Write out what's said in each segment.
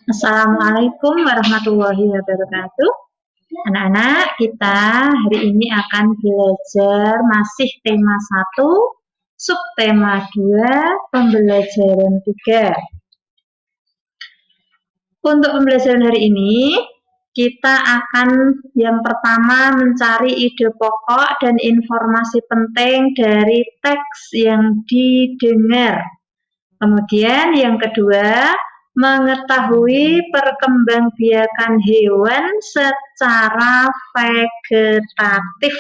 Assalamualaikum warahmatullahi wabarakatuh. Anak-anak, kita hari ini akan belajar masih tema 1, subtema 2, pembelajaran 3. Untuk pembelajaran hari ini, kita akan yang pertama mencari ide pokok dan informasi penting dari teks yang didengar. Kemudian yang kedua, mengetahui perkembangbiakan hewan secara vegetatif.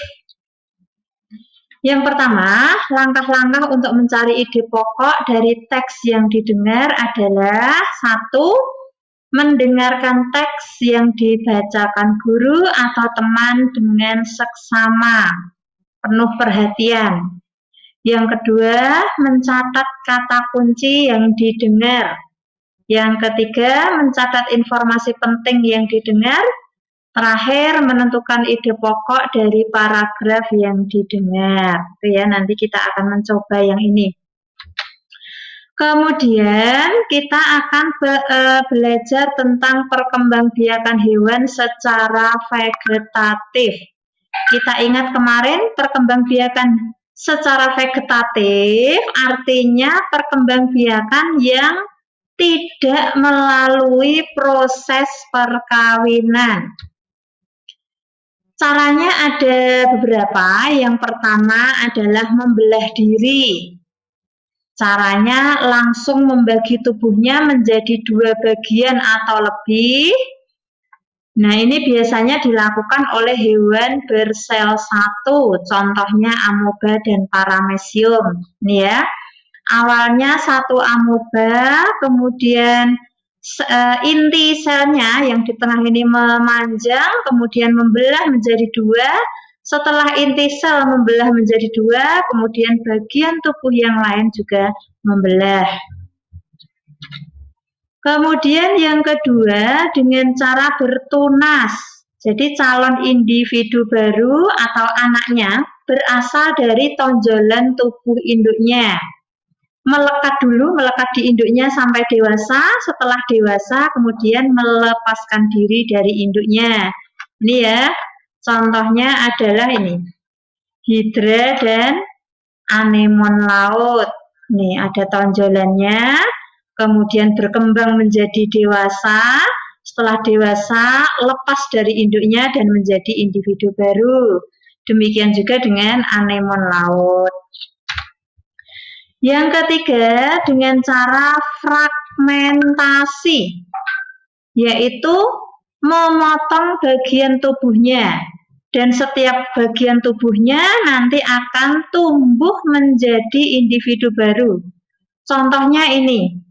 Yang pertama, langkah-langkah untuk mencari ide pokok dari teks yang didengar adalah 1. Mendengarkan teks yang dibacakan guru atau teman dengan seksama, penuh perhatian. Yang kedua, mencatat kata kunci yang didengar. Yang ketiga, mencatat informasi penting yang didengar. Terakhir, menentukan ide pokok dari paragraf yang didengar. Oke ya, nanti kita akan mencoba yang ini. Kemudian kita akan belajar tentang perkembangbiakan hewan secara vegetatif. Kita ingat kemarin perkembangbiakan secara vegetatif artinya perkembangbiakan yang tidak melalui proses perkawinan. Caranya ada beberapa. Yang pertama adalah membelah diri. Caranya langsung membagi tubuhnya menjadi 2 bagian atau lebih. Nah, ini biasanya dilakukan oleh hewan bersel satu, contohnya amoeba dan paramecium. Ini ya, awalnya satu amoeba, kemudian inti selnya yang di tengah ini memanjang, kemudian membelah menjadi 2. Setelah inti sel membelah menjadi 2, kemudian bagian tubuh yang lain juga membelah. Kemudian yang kedua dengan cara bertunas. Jadi calon individu baru atau anaknya berasal dari tonjolan tubuh induknya. Melekat di induknya sampai dewasa. Setelah dewasa kemudian melepaskan diri dari induknya. Ini ya, contohnya adalah ini. Hidra dan anemon laut. Nih ada tonjolannya. Kemudian berkembang menjadi dewasa, setelah dewasa lepas dari induknya dan menjadi individu baru. Demikian juga dengan anemon laut. Yang ketiga dengan cara fragmentasi, yaitu memotong bagian tubuhnya. Dan setiap bagian tubuhnya nanti akan tumbuh menjadi individu baru. Contohnya ini.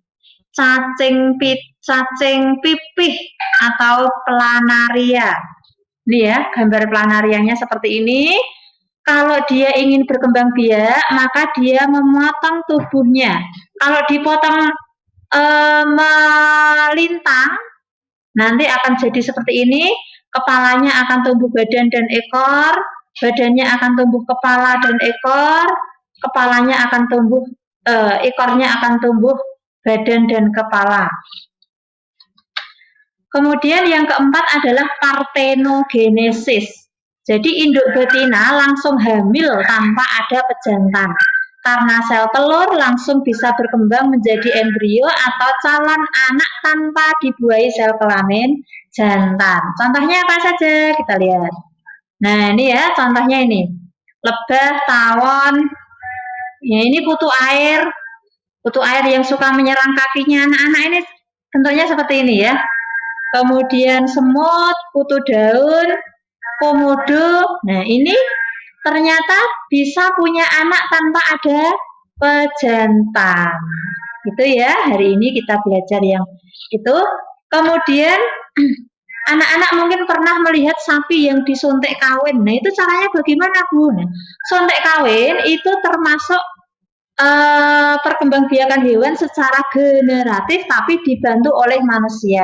Cacing pipih atau planaria. Ini ya, gambar planarianya seperti ini. Kalau dia ingin berkembang biak, maka dia memotong tubuhnya. Kalau dipotong melintang, nanti akan jadi seperti ini. Kepalanya akan tumbuh badan dan ekor, badannya akan tumbuh kepala dan ekor, kepalanya akan tumbuh, ekornya akan tumbuh badan dan kepala. Kemudian yang keempat adalah partenogenesis. Jadi induk betina langsung hamil tanpa ada pejantan. Karena sel telur langsung bisa berkembang menjadi embrio atau calon anak tanpa dibuahi sel kelamin jantan. Contohnya apa saja? Kita lihat. Nah, ini ya contohnya ini. Lebah, tawon. Ya, ini kutu air. Kutu air yang suka menyerang kakinya anak-anak ini bentuknya seperti ini ya. Kemudian semut, kutu daun, komodo. Nah, ini ternyata bisa punya anak tanpa ada pejantan. Itu ya, hari ini kita belajar yang itu. Kemudian anak-anak mungkin pernah melihat sapi yang disuntik kawin. Nah, itu caranya bagaimana, Bu? Nah, suntik kawin itu termasuk perkembangbiakan hewan secara generatif tapi dibantu oleh manusia.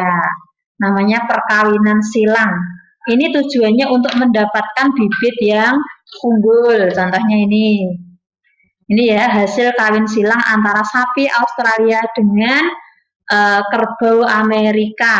Namanya perkawinan silang. Ini tujuannya untuk mendapatkan bibit yang unggul. Contohnya ini. Ini ya hasil kawin silang antara sapi Australia dengan kerbau Amerika.